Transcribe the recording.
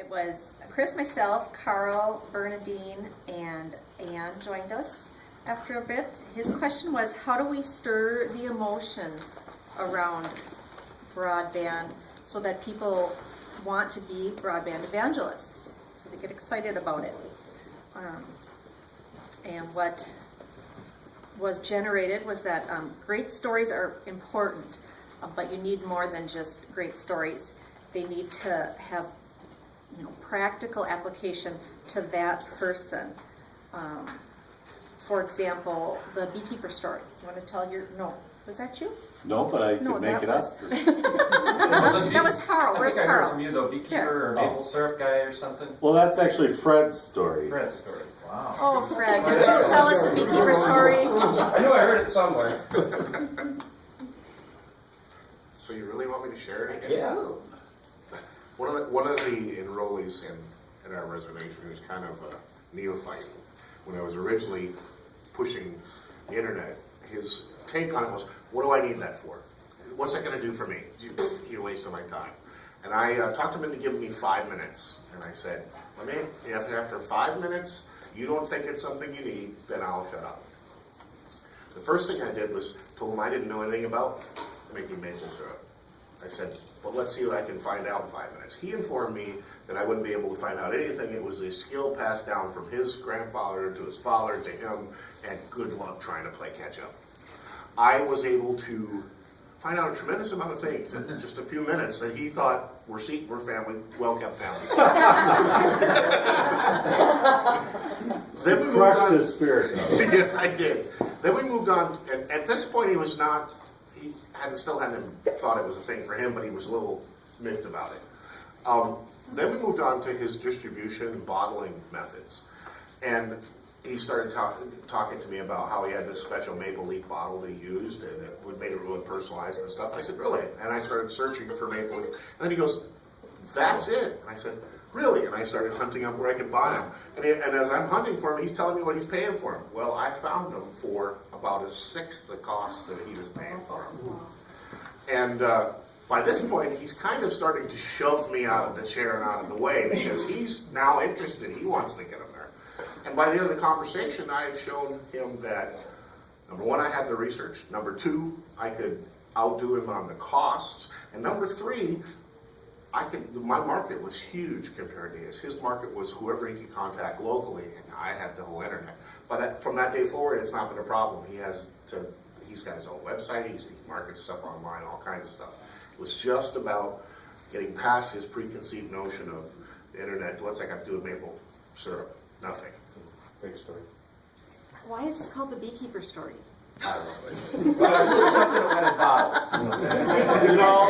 It was Chris, myself, Carl, Bernadine, and Ann joined us after a bit. His question was, how do we stir the emotion around broadband so that people want to be broadband evangelists, so they get excited about it? And what was generated was that great stories are important, but you need more than just great stories. They need to have practical application to that person. For example, the beekeeper story. You want to tell no, was that you? No, but I No, could make that it was- up. That was Carl. Where's I think I heard Carl? from you, the beekeeper or maple syrup guy or something. Well, that's actually Fred's story. Fred's story. Wow. Oh, Fred, could you tell us the beekeeper story? I knew I heard it somewhere. So you really want me to share it again? Yeah. One of the enrollees in our reservation who's kind of a neophyte, when I was originally pushing the internet, his take on it was, what do I need that for? What's that going to do for me? You're wasting my time. And I talked him into giving me 5 minutes. And I said, if after 5 minutes you don't think it's something you need, then I'll shut up. The first thing I did was told him I didn't know anything about making maple syrup. I said, well, let's see what I can find out in 5 minutes. He informed me that I wouldn't be able to find out anything. It was a skill passed down from his grandfather to his father to him, and good luck trying to play catch up. I was able to find out a tremendous amount of things in just a few minutes that he thought we're family, well-kept family. Then we moved Crushed on. his spirit. Yes, I did. Then we moved on, and at this point he still hadn't thought it was a thing for him, but he was a little miffed about it. Then we moved on to his distribution and bottling methods. And he started talking to me about how he had this special maple leaf bottle that he used, and it made it really personalized and stuff. And I said, really? And I started searching for maple leaf. And then he goes, that's it. And I said, really? And I started hunting up where I could buy them. And as I'm hunting for him, he's telling me what he's paying for them. Well, I found them for about a sixth the cost that he was paying for them. And by this point, he's kind of starting to shove me out of the chair and out of the way because he's now interested. He wants to get them there. And by the end of the conversation, I had shown him that, number one, I had the research. Number two, I could outdo him on the costs. And number three, my market was huge compared to his. His market was whoever he could contact locally, and I had the whole internet. But from that day forward, it's not been a problem. He's got his own website, he markets stuff online, all kinds of stuff. It was just about getting past his preconceived notion of the internet. What's that got to do with maple syrup? Nothing. Great story. Why is this called the beekeeper story? I don't know. But I was something that went in bottles.